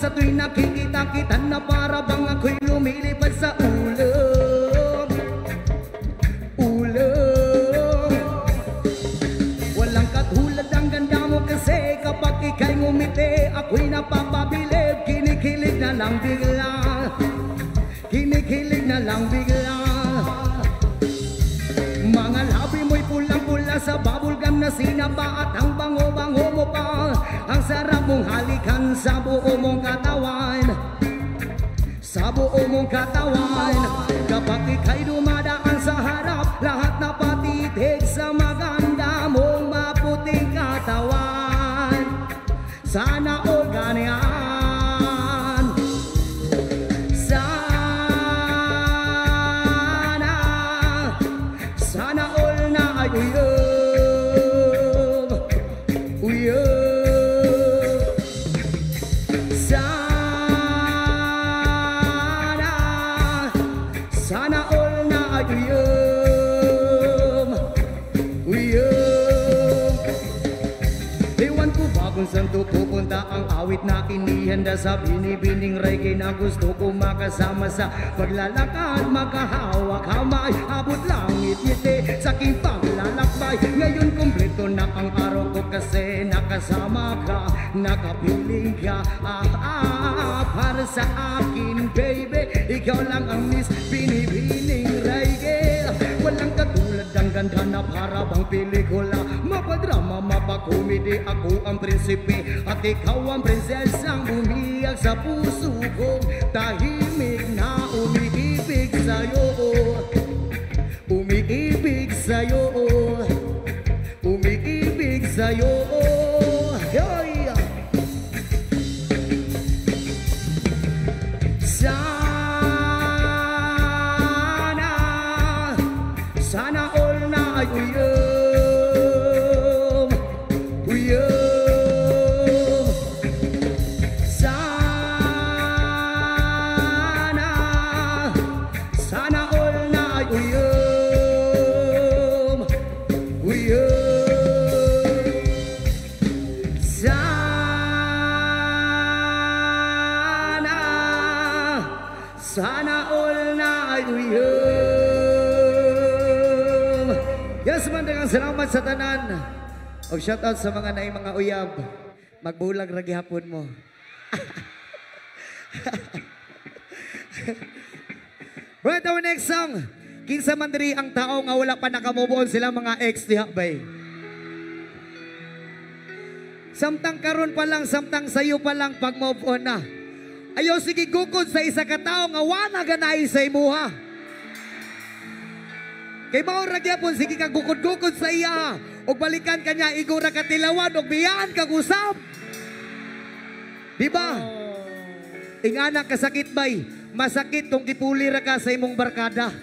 sa tuwing nakikita kita na para bang ako'y lumilipad sa ulo. Ulo. Walang katulad ang ganda mo kasi kapag ika'y ngumiti ako'y napapabilib. Kinikilig na lang bigla. Kinikilig na lang bigla. Mga labi mo'y pulang-pula sa bubblegum na sinapa at ang bango-bango mo pa. Ang sarap mong halikan sa buo mong katawan. Sa buo mong katawan. Kapag ika'y dumadaan sa harap, lahat na patitig sa maganda mong maputing katawan. Sana all ganyan. Sana all na ay uyog, uyog. Sana all na ay uyog, uyog. Ewan ko ba kung saan to pupunta ang awit na inihanda sa binibining reggae na gusto ko makasama sa paglalakad, makahawak kamay, abot langit ngiti sa aking paglalakbay. Ngayon kumpleto na ang araw ko kasi nakasama ka, nakapiling ka. Para sa akin baby, ikaw lang ang miss binibining reggae. Walang katulad ang ganda na para bang pelikula, mapadrama, mapakomedy. Ako ang prinsipe at ikaw ang prinsesang bumiyag sa puso ko. Tahimik na umiibig sa'yo, umiibig sa'yo, umiibig sa'yo. Hey! Sana all na ay uyog, uyog. Sana all na ay uyog, uyog. Sana all na ay uyog. Yes, mandagang salamat sa tanan. O shoutout sa mga naay mga uyab. Magbulag ra gihapon mo. Right, our next song. Kinsa man diri ang tao nga wala pa nakamove on sila mga ex diha bay. Samtang karon pa lang, samtang sayo pa lang pag move on na. Ayaw sige gukod sa isa ka tao nga wala ganay sa imuha. Kay mao ra gyapon sige kag gukod-gukod sa iya og balikan kanya igura ka tilawan og biyaan kag usab. Di ba? Ingana kasakit bay, masakit kung gipuli ra ka sa imong barkada.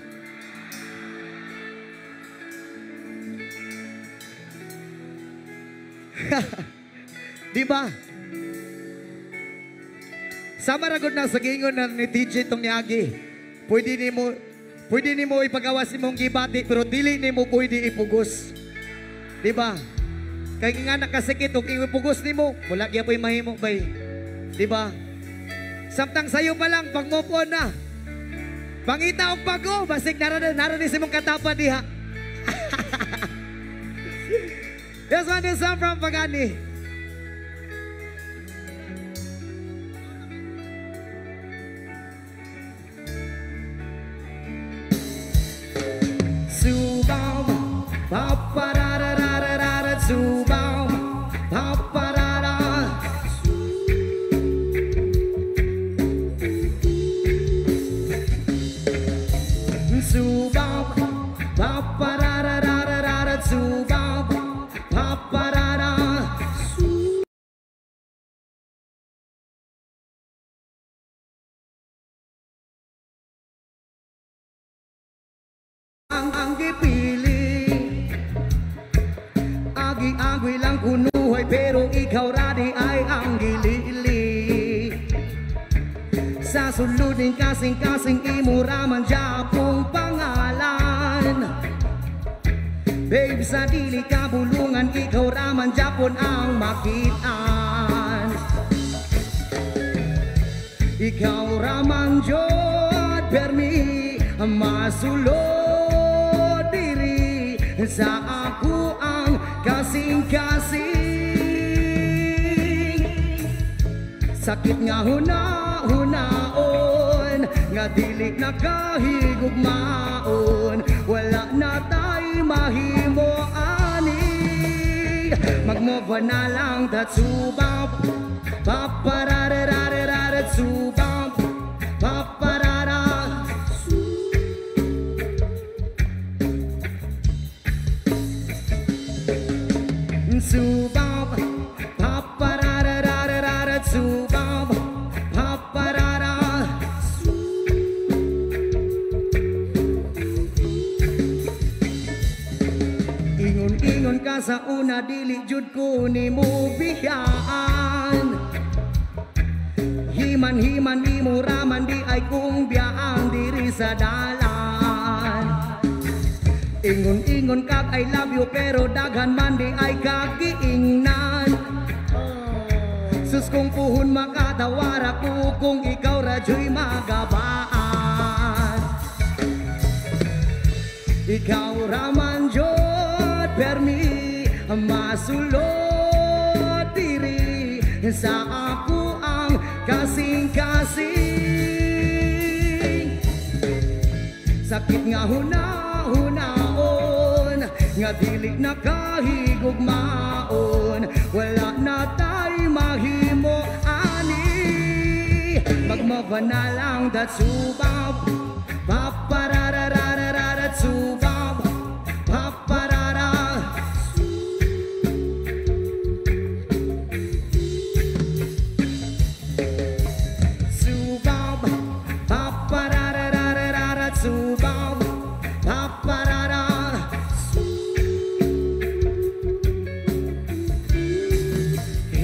Di ba? Sama ra gud na sa gingon ni TJ tong niagi. Pwede nimo ipagawas imong gibati pero dili nimo pwede ipugos. Di ba? Kay nga nakasakit og ipugos nimo, wala gyapon mahimo bay. Di ba? Samtang sayo pa lang pag move on na. Pangita og bago, basig naran sa imong katapa diha. Yes, one is from Pagani. Subam, papararararara, subam, paparara. Subam, papararararara, subam, paparara. Ang gipili, agi-agi lang kunuhay pero ikaw radi ay ang gilili. Sa suludin kasing-kasing imuraman Japong pangalan. Babe sa dili kabulungan ikaw raman Japon ang makitaan. ikaw raman jod permi masulod diri sa ako ang kasing-kasing. Sakit nga hunaon nga dili nakahigugmaon, wala na tay mahimo ani. Magmova na lang tatsubab papararararara tsubab paparara tsubab papararararara tsubab paparara. Ingon ka sa una dili jud ko nimo biyaan, himan-himan imo raman di ay kung biyaan diri sa dalan. Ingon kag I love you pero daghan man di ay kagiingnan. Sus kung puhon makatawara ko kung ikaw radyo'y magabaan. Ikaw raman jod permi masulod diri sa ako ang kasing-kasing. Sakit nga hunaon nga dili nakahigugmaon, wala na tay mahimo ani. Magmava na lang datsubab papararararara tsubab paparara. Tsubab papararararara tsubab paparara.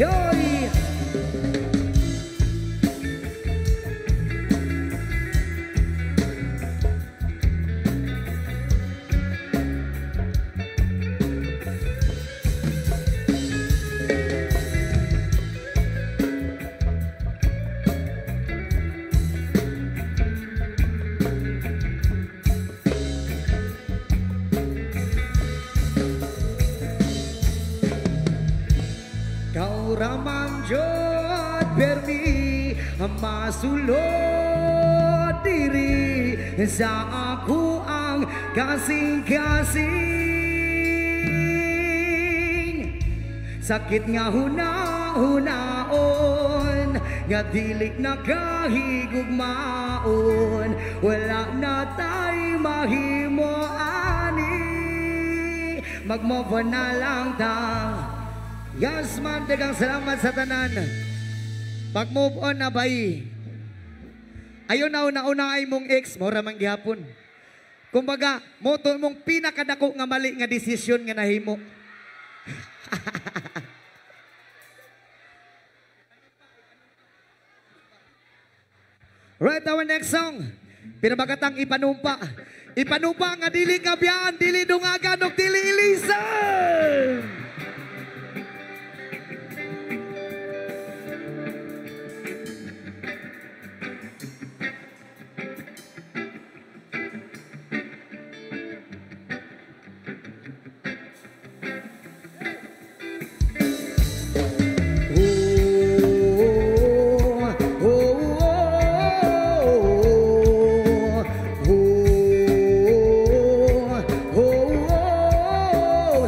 Yoy! Raman jod permi masulod diri sa ako ang kasing-kasing. Sakit nga hunaon nga dili nakahigugmaon, wala na tay mahimo ani. Magmova na lang ta. Yes man, dagang salamat sa tanan. Pag-move on na bay. Ayun na una-una ay mong ex, mora man gihapon. Kumbaga, moto mong pinakadako nga mali nga desisyon nga nahimo. Right, our next song. Pinabagatang ipanumpa. Ipanumpa nga dili kabiyaan, dili dungagan, o dili ilisan.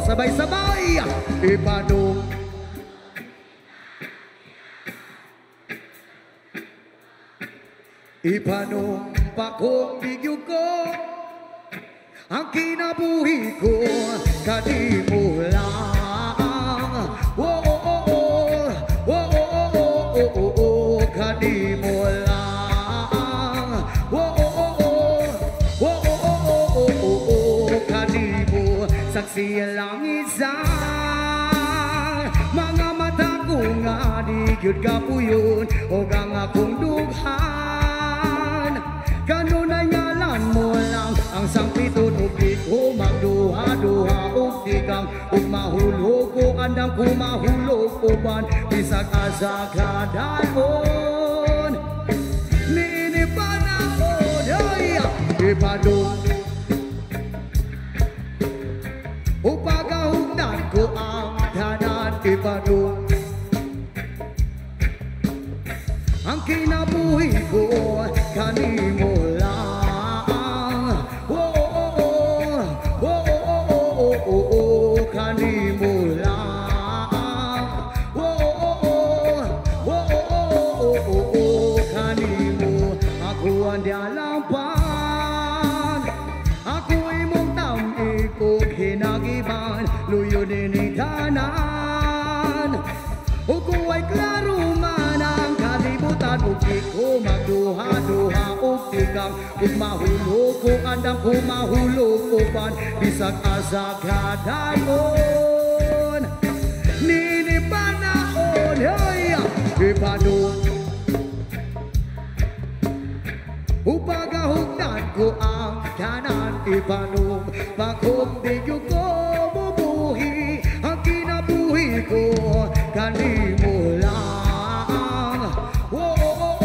Sabay-sabay ipanong pa kong bigyo ko ang kinabuhi ko kadi mo lang. Kadi mo lang. Kadi mo saksi lang isa mga mata ko nga di gyud kapuyon o ang akong dughan. Kanunay ngalan mo lang ang sangpiton ug di ko magduha-duha ug di kang ug mahulog ko andang ko mahulog uban bisag asa kadalon. ang kinabuhi ko kanimo lang. Oh, oh, oh, oh, oh, oh, oh, oh, kanimo lang. Oh, oh, oh, oh, oh, oh, oh, kanimo. Ako ang dalapan, ako imong tamig o hinagiban, luyo din tanan. O kung ay klaro man ang kalibutan, o ko magduha-duha o tigang, kung mahulog ko andang kung mahulog ko pan, bisag asa kadayon. Ninipanaon, hey, ipanong upagahugdan ko ang kanan, ipanong bakong bigyo ko bubuhi, ang kinabuhi ko kanimo lang. Oh, oh, oh,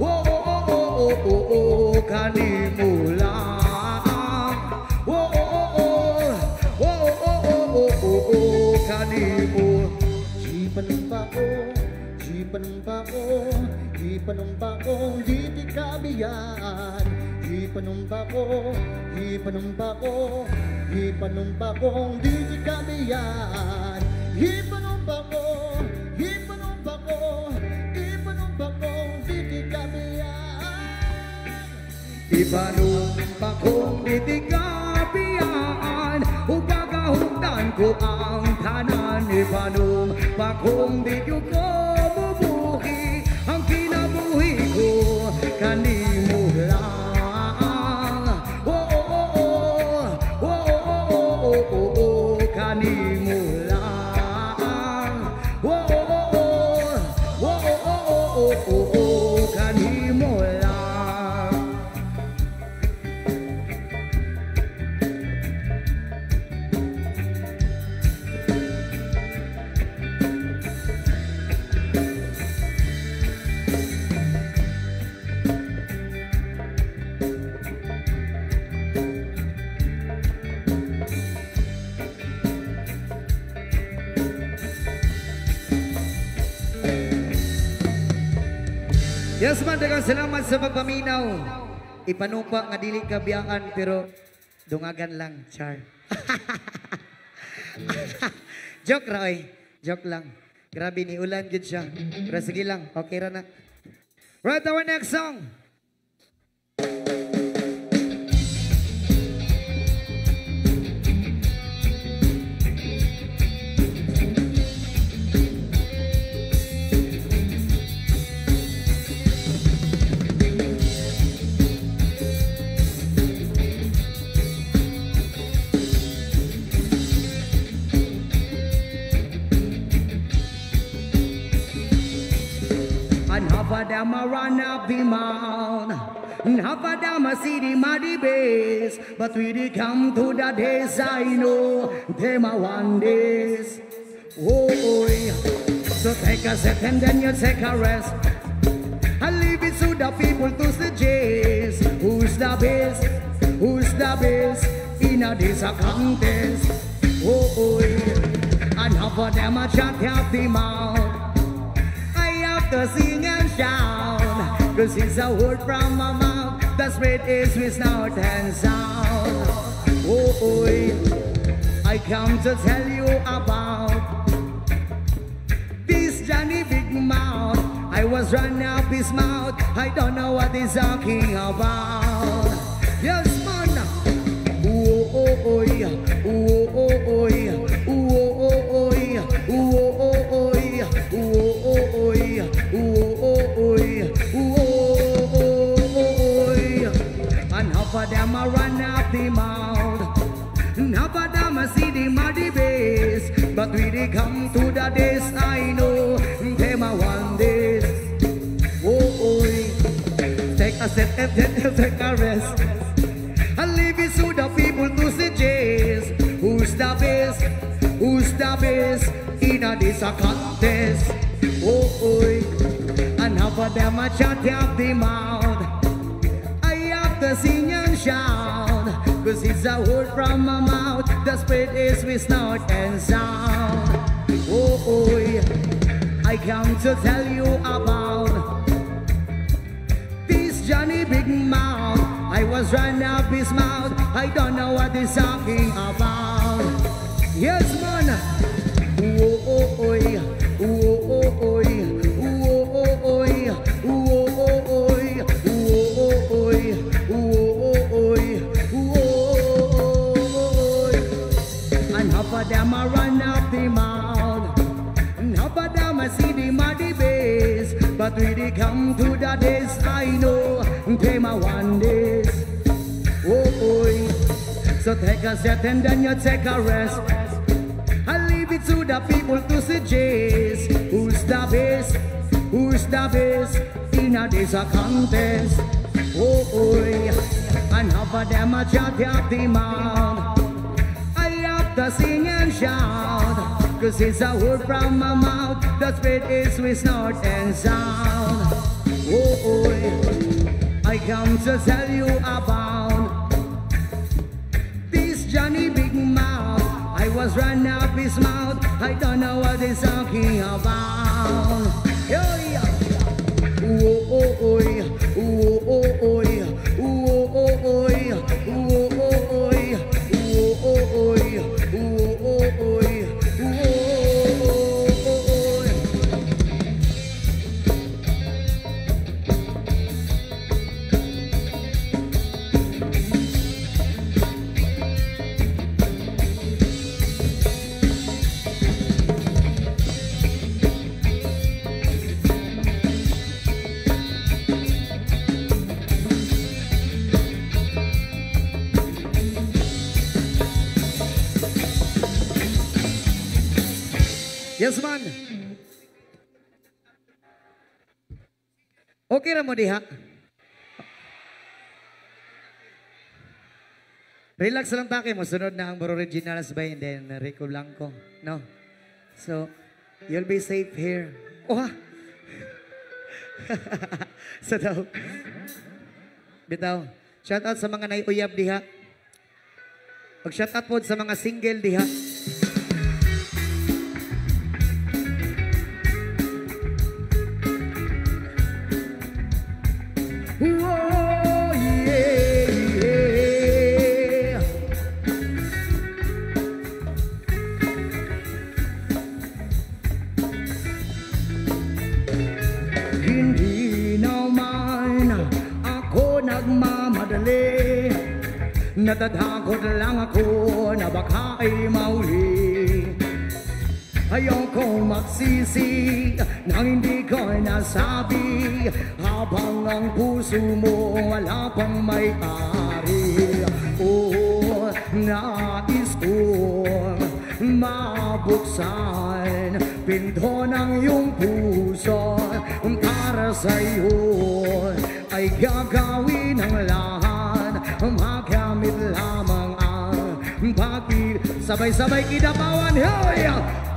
oh, oh, oh, oh, oh, oh, kanimo lang. Oh, oh, oh, oh, oh, oh, oh, oh, oh, kanimo. Ipanumpa ko, di kabiyan. Ipanumpa ko, di kabiyan. Ipanumpa ko, di kabiyan. Ipanumpa ko, di kabiyan. Upagahugdan ko ang tanan. Ipanumpa ko, di ko bubuhi, ang kinabuhi ko kanimo lang. Oh, oh, oh, oh, oh, oh, oh, oh, oh, kanimo lang. Oh, oh, oh, oh, oh, oh, oh, oh, kanimo lang. Yes man, dagang salamat sa pagpaminaw. Ipanumpa nga dili kabiyaan pero dungagan lang, char. Joke ra oy. Joke lang. Grabe ni ulan gid siya. Pero sige lang, okay ra na. Right, our next song. Half of them a run up the mount, half of them a see the mighty base, but we did come to the days I know, them a one days. Oh, oh, so take a sip and then you take a rest. I leave it to the people to suggest who's the best, in a this a contest. Oh, oh, and half of them a chat half the mouth. To sing and shout, cause it's a word from my mouth, the spread is with snout and sound. Oh, oh, I come to tell you about this Johnny Big Mouth. I was running up his mouth, I don't know what he's talking about. Yes, man. Oh, oh, oh, oh, oh, oh, oh, oh, oh, oh, oh, and half of them a run up the mouth, half of them a see the muddy base, but we they come to the days I know, them a one days. Oh, oh, take a step and then take a rest, and leave it to the people to suggest who's the best, in a this a contest. Oh, oh, and half of them a chat up the mouth. I have to sing and shout, cause it's a word from my mouth, the spread is with snout and sound. Oh, oh, I come to tell you about was running up his mouth. I don't know what he's talking about. Yes, man. Oh, oh, oh, oh, oh, oh, them a run up the mouth, and half of them I see the muddy base. But when they come to the days, I know they my one days. Oh, oh, so take a set and then you take a rest. I leave it to the people to suggest who's the best, who's the best in a this a contest. Oh, oh, and half of them a chat up the mouth. To sing and shout, cause it's a word from my mouth that spread is with snort and sound. Oh, oh, I come to tell you about this Johnny Big Mouth. I was running up his mouth, I don't know what he's talking about. Oh, yeah. Oh, oh, oh, oh, oh, oh, oh, oh, oh, oh, oh, oh. Yes, man. Okay na mo diha. Relax lang tayo. Masunod na ang originals ba and then Rico Blanco. No? So, you'll be safe here. Oh, ha? So daw. Bitaw. Shout out sa mga naiuyab diha. Pag shout out po sa mga single diha. Whoa, yeah, yeah. Hindi naman ako nagmamadali, natatakot lang ako na baka ay mauli. Ayoko magsisi nang hindi ko nasabi, habang ang puso mo wala pang may-ari. Oh, nais kong mabuksan pinto ng iyong puso, para sa'yo ay gagawin ang lahat, magamit lamang ang pag-ibig. Sabay-sabay kinabawan, hey!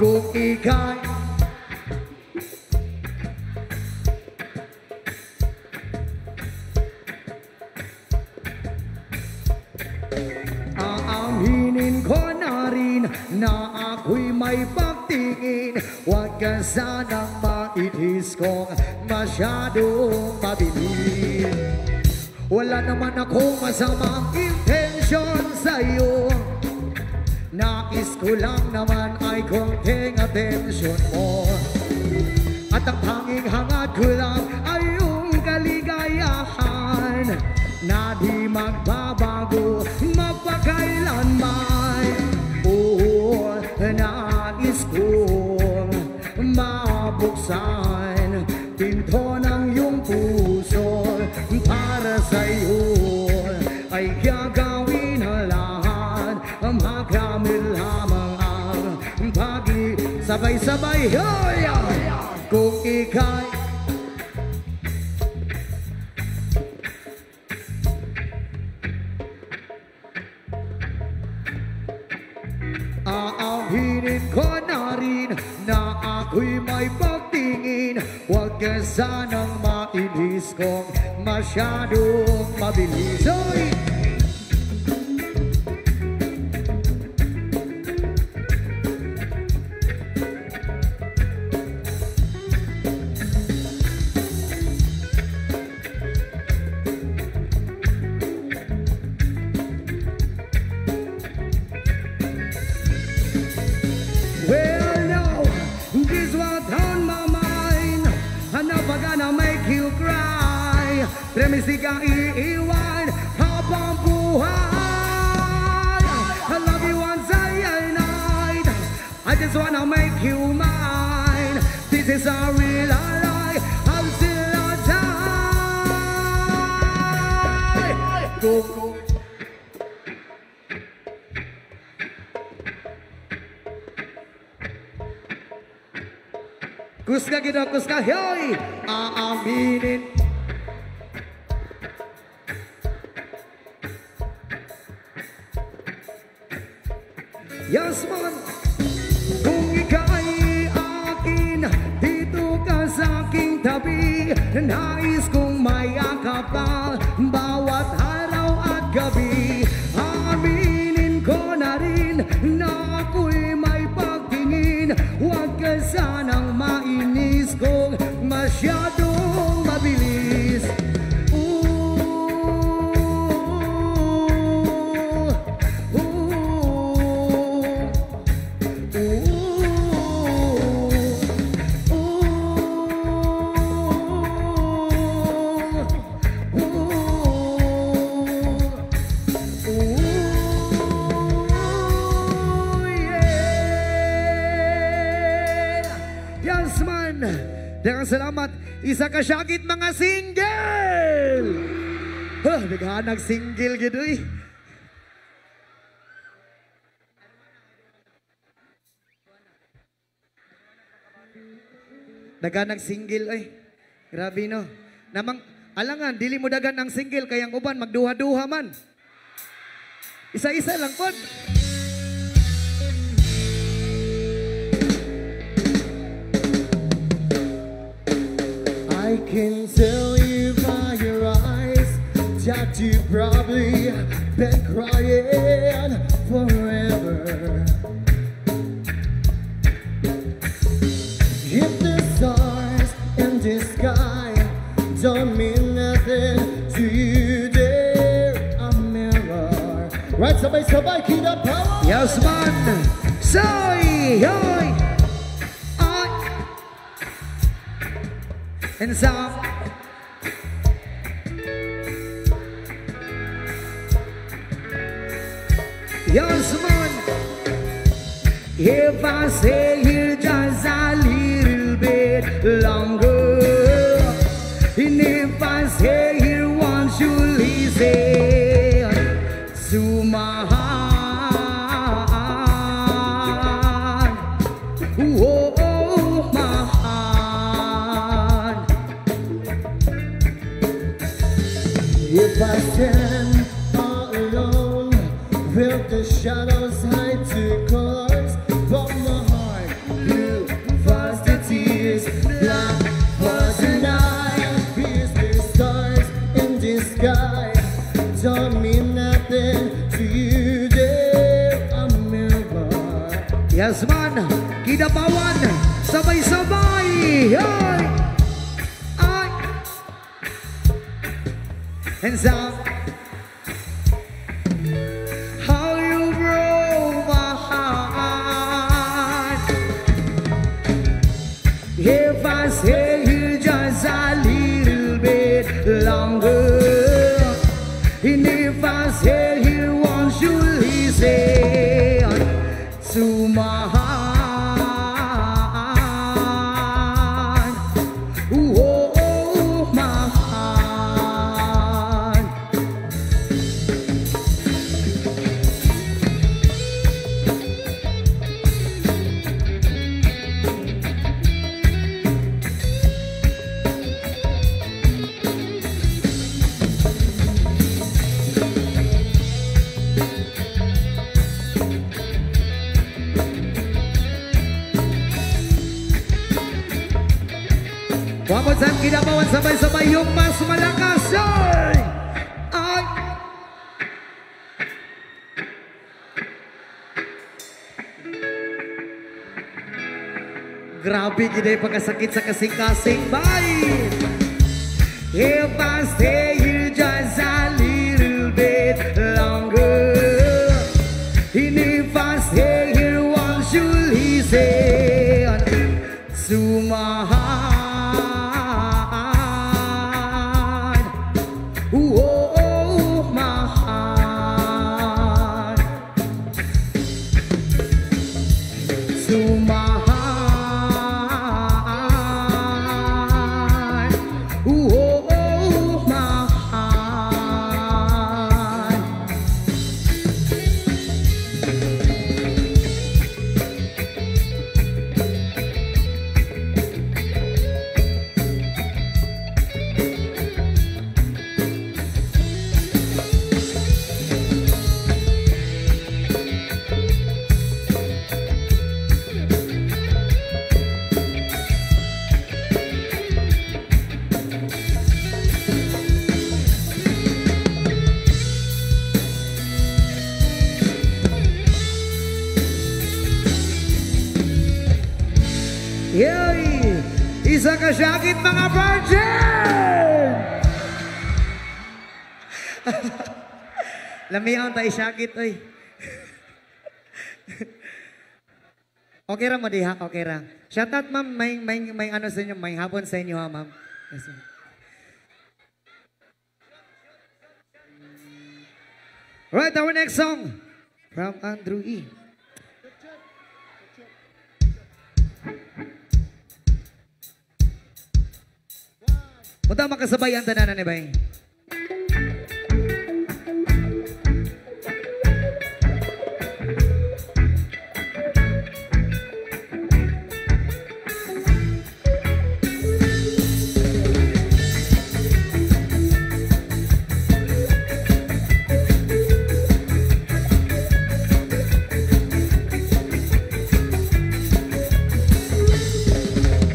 Kung ika'y aaminin ko na rin na ako'y may pagtingin, huwag ka sanang maitis kong masyadong mabilis. Wala naman akong masamang intensyon sa'yo, nais ko lang naman ay konting atensyon mo. At ang tanging hangad ko lang ay yung kaligayahan na di magbabago magpakailanman. Oo, nais kong mabuksan pinto ng iyong puso, para sa'yo ay gagawin ang lahat, magamit lamang ang pag-ibig. Sabay-sabay, hoy! Kung ika'y aaminin ko na rin na ako'y may pagtingin, huwag ka sanang mainis kong masyadong mabilis. Hoy! wanna make you cry. Premisig ang iiwan habang buhay. I love you once day and night. I just wanna make you mine. This is a real lie. I'm still a die. Go, go. Kuska gino, kuska, hoy! Aaminin. Yes, man! Kung ika'y akin, dito ka sa aking tabi. Nais kong mayakap ka bawat araw at gabi. Aaminin ko na rin na ako'y may pagtingin. Huwag ka sanang mainis kung masyadong mabilis. Dengan salamat, isa ka syakit mga single! Naghanag single gitu eh. Naghanag single eh. Grabe no. Namang, alangan, dili mo dagan ang single, kayang uban, magduha-duha man. Isa-isa lang pod. I can tell you by your eyes that you've probably been crying forever. If the stars in the sky don't mean nothing to you, they're a mirror. Right, sabay-sabay, keep the power. Yes, man. Soy, yoy. And some yes, man. If I stay here just a little bit longer, and if I stay here, won't you listen to my heart? Whoa. If I stand all alone, will the shadows hide to colors? But my heart blue was the tears, black was the night. Here's the stars in the sky, don't mean nothing to you, they're a mirror. Yes man, kidapawan, sabay-sabay, yoy! And some, how you broke my heart. If I stay here just a little bit longer, and if I stay here, won't you listen to my heart? Oh, my heart. One more time, kinabawan sabay-sabay yung mas malakas. Ay! Ay! Grabe, gina yung pagkasakit sa kasing-kasing. Bye! If I stay here just a little bit longer, and if I stay here, won't you listen to my heart? Isa ka syakit mga virgin! Lamiyaw tayo syakit, oy. Okay ra mo di ha? Okay ra. Shout out ma'am, may ano sa inyo, may hapon sa inyo ha ma'am. Yes, right, our next song from Andrew E. Punta makasabay ang tananan ni Bay.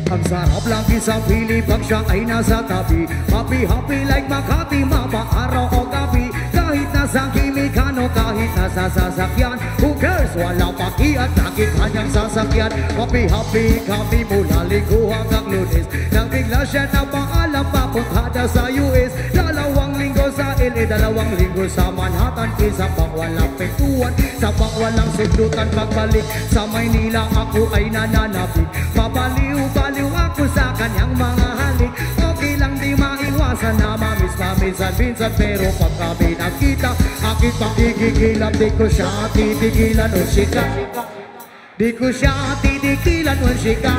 Ang sarap lagi sa pili pag siya ay nasa tabi. Happy, happy like Makati, mapa, araw o gabi. Kahit nasa kimikano, kahit nasa sasakyan. Who cares? Walang paki at lagi kanyang sasakyan. Happy, happy kami mula linggo hanggang Lunes. Nang bigla siya na paalam papunta sa US. 2 linggo sa LA, 2 linggo sa Manhattan. Isa pang walang pintuan, sa pang walang sundutan. Pagbalik sa Maynila ako ay nananabig. Mabaliw-baliw ako sa kanyang mga halik. Okay lang di maiwasan na mamiss-minsan pero pag kami nakita, akit pakikikilam. Di ko siya titigilan o sika. Di ko siya titigilan o sika.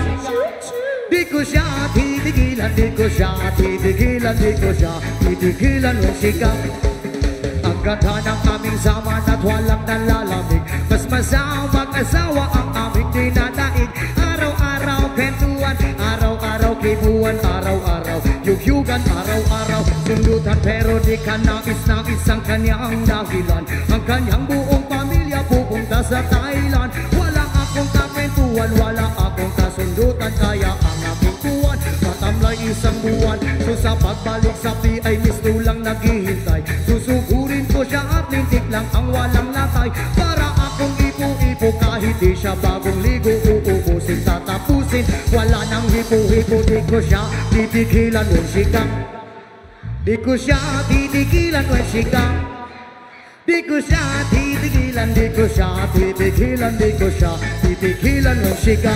Di ko siya titigilan, di ko siya titigilan, di ko siya titigilan o sika. Ang ganda ng aming zaman at walang nalalamig. Mas masama mag-asawa ang aming dinadaig. Araw-araw kwentuhan, araw-araw kibuan, araw-araw yugyugan, araw-araw sundutan. Pero di ka nais-nais ang kanyang dahilan. Ang kanyang buong pamilya pupunta sa Thailand. Wala akong kakwentuhan, wala akong kasundutan. Kaya ang aking tuwan matamlay isang buwan. So sa pagbalik sa ay misto lang naghihintay. Susugurin ko siya at lintik lang ang walang latay. Para akong ipo-ipo kahit di siya bagong ligo. Uubusin, tatapusin, wala nang hipo-hipo. Di ko siya titigilan o sika. Di ko siya titigilan o sika. Di ko siya titigilan, di ko siya titigilan, di ko siya titigilan o sika.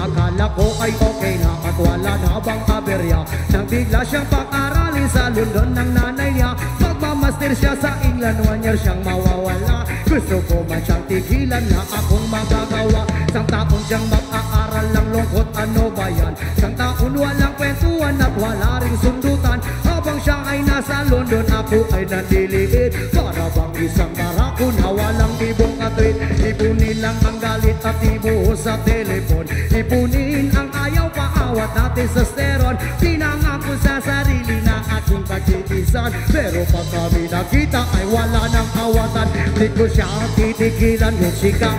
Akala ko ay okay na at wala na bang aberya. Nang bigla siyang pag-aralin sa London ng nanay niya. Magmamaster siya sa England, 1 year siyang mawawala. Gusto ko man siyang tigilan na akong magagawa. Sang taon siyang mag-aaral lang lungkot, ano ba yan? Sang taon walang kwentuhan at wala ring sundutan. Habang siya ay nasa London, ako ay nandiliit. Para bang isang barako na walang ibong katwid. Ipunin lang ang galit at ibuhos sa telepon. Ipunin ang ayaw paawat natin sa steron. Pinangako sa sarili na aking pagtitisan. Pero pag kami nakita ay wala nang awatan. Di ko siya titigilan yung sika.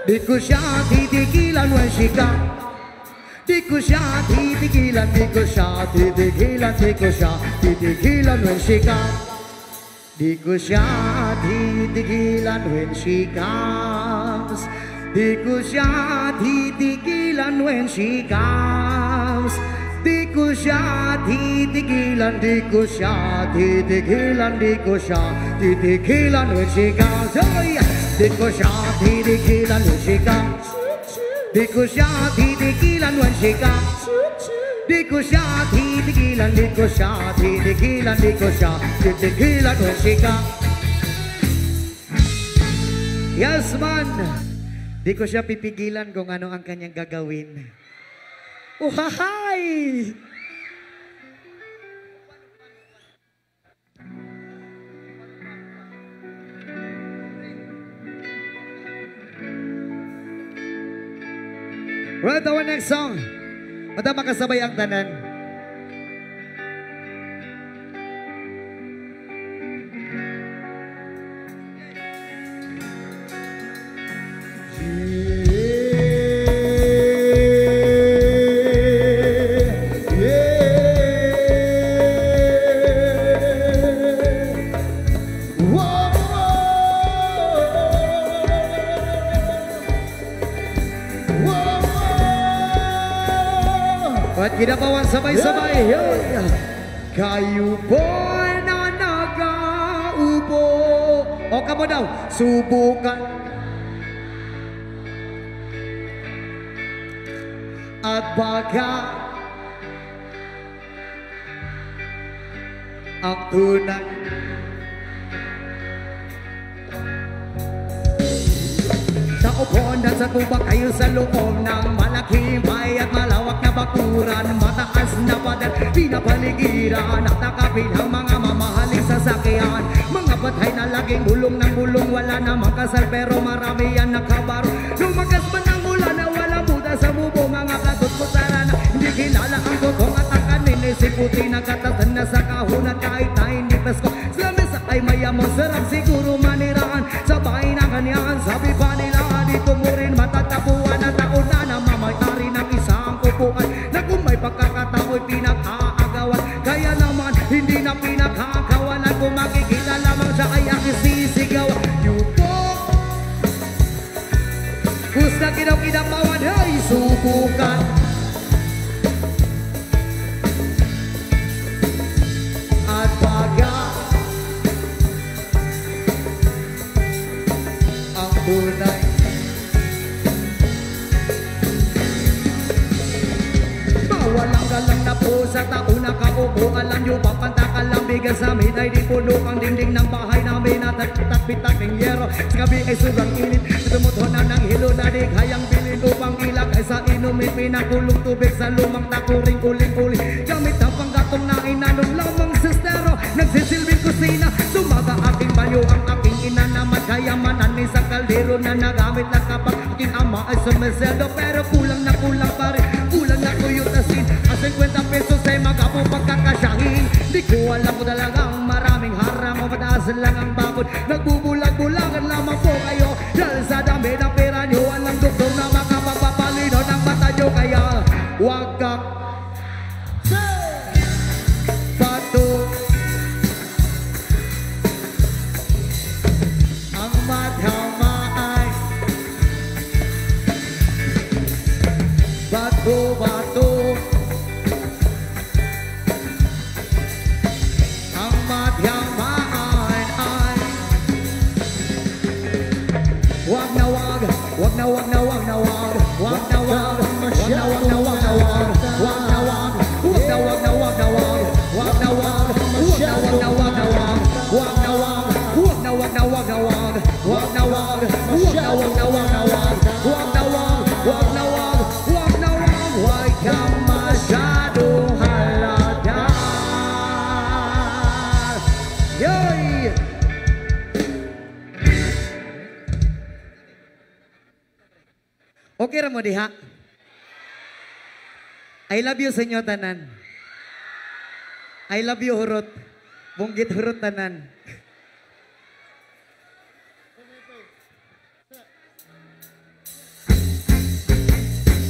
Di ko siya titigilan yung sika. Di ko siya titigilan, di ko siya titigilan, di ko siya titigilan when she comes. Di ko siya titigilan when she comes. Di ko siya titigilan when she comes. Di ko siya titigilan, di ko siya titigilan, di ko siya titigilan when she comes. Di ko siya titigilan when she comes. Di ko siya titigilan when she comes. Di ko siya titigilan, di ko siya titigilan, di ko siya titigilan when she comes. Yes man, di ko siya pipigilan kung ano ang kanyang gagawin. Uhahay! Right, our next song. Mata makasabay ang tanan. Kinabawan sabay-sabay. Kayo po'y na nag-aupo. O kamo daw, subukan. At baka ang tunay naupuan sa tubak kayo sa loob ng malaking bay at malawak na bakuran, mataas na pader, pinapaligiran at nakabilang mga mamahaling sasakyan, mga batay na laging bulong ng bulong, wala namang kasal pero marami yan nakabaro. Lumagas man ang ulan na walang buta sa bubo, mga katot ko sana na hindi kilala ang totong at ang kanin, isiputi na katasan na sa kahon at kahit na hindi pesko sa mesa ay mayamon, sarap siguro maniraan sa bahay na kanyan, sabi pa nila dito mo rin matatapuan ang taon na namamayari ng isang upuan na kung may pagkakatao'y pinag-aagawan, kaya naman hindi na pinagkakawalan, kung makikita lamang siya ay aking sisigaw. Yupo gusto kinaw-kinapawan, ay subukan. At baga ang tunay walang galang na po sa taon na kaupo. Alam nyo ba, pantakal lang bigas namin ay di puno ang dingding ng bahay namin at takpitak ng yero. Sa gabi ay sobrang init, tumuto na ng hilo na di kayang bilin upang ilag ay sa inumin, pinakulong tubig sa lumang takuring uling-uling. Gamit ang panggatong na inanong lamang sistero, nagsisilbing kusina, sumaga aking banyo ang aking ina naman, kaya mananin sa kaldero na nagamit na kapag aking ama ay sumeseldo, pero kulang na pa rin, kulang na tuyot asin. A 50 pesos ay magapo pagkakasyahin. Di ko alam ko talagang maraming harang o mataas lang ang bakod. Nagbubulag-bulagan lamang po kayo dahil sa dami ng pera nyo. Walang doktor na makapagpapalino ng mata nyo, kaya huwag kang bato. Ang matama ay bato-bato. Okay ra mo diha. I love you sa inyo tanan. I love you hurot. Bunggit hurot tanan.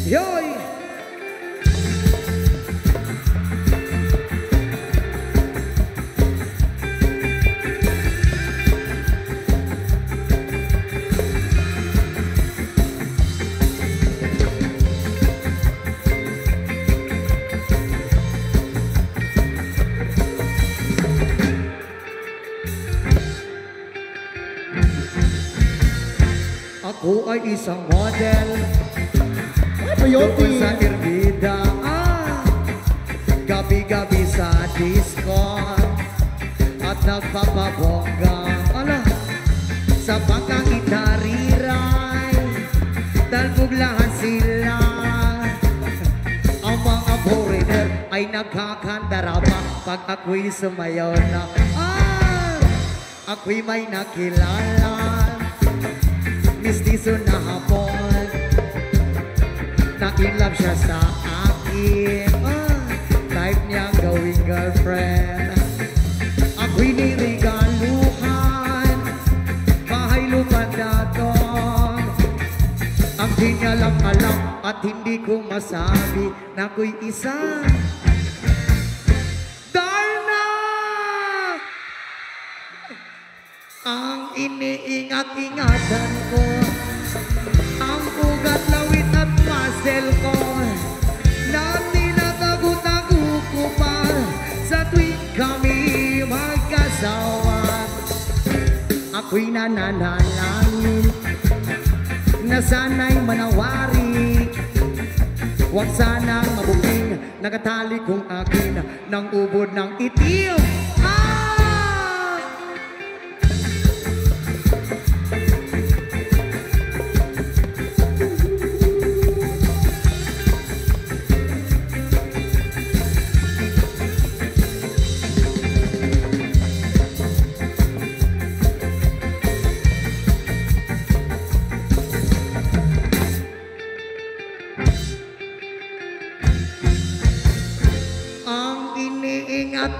Yoy! Ako ay isang model doon sa Irbida, gabi-gabi sa disco at nagpapabongga sa pagkaitariray, talbuglahan sila. Ang mga foreigner ay nagkakandarama pag ako'y sumayaw na ako'y may nakilala, mistiso na hapon, na-inlove siya sa akin, type niya gawing girlfriend. Ako'y nirigaluhan, bahay lupa datong, ang di niya lang alam at hindi ko masabi na ako'y isa. Darna! Ang iniingat-ingatan ko, ang ugat, lawit at muscle ko, na tinatago kami magkasawa. Ako'y nananalangin na sana'y manawari. Huwag sanang mabuking nagatali kong akin ng ubod ng itim.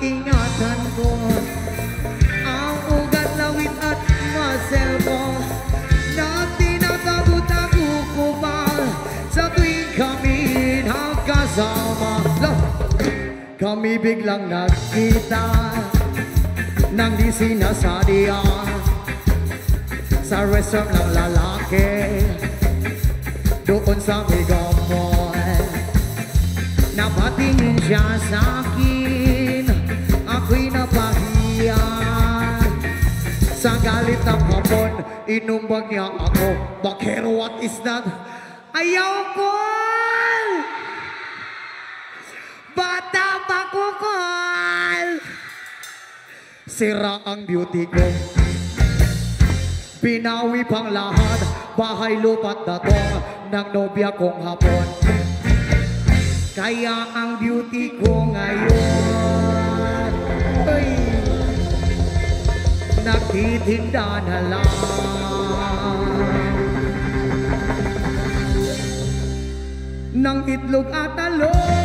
Ingatan ko ang ugat, lawit at muscle ko na tinatago-tago sa tuwing kami nagkasama. Kami biglang nagkita nang di sinasadya sa resort ng lalaki doon sa Mega Mall. Napatingin siya sa akin, ako'y napahiya. Sa galit ng hapon, inumbag niya ako. Bakero, what is that? Ayaw ko! Bata bakukol! Sira ang beauty ko. Pinawi pang lahat, bahay lupa't datong ng nobya kong hapon. Kaya ang beauty ko ngayon ay nagtitinda na lang ng itlog at talong.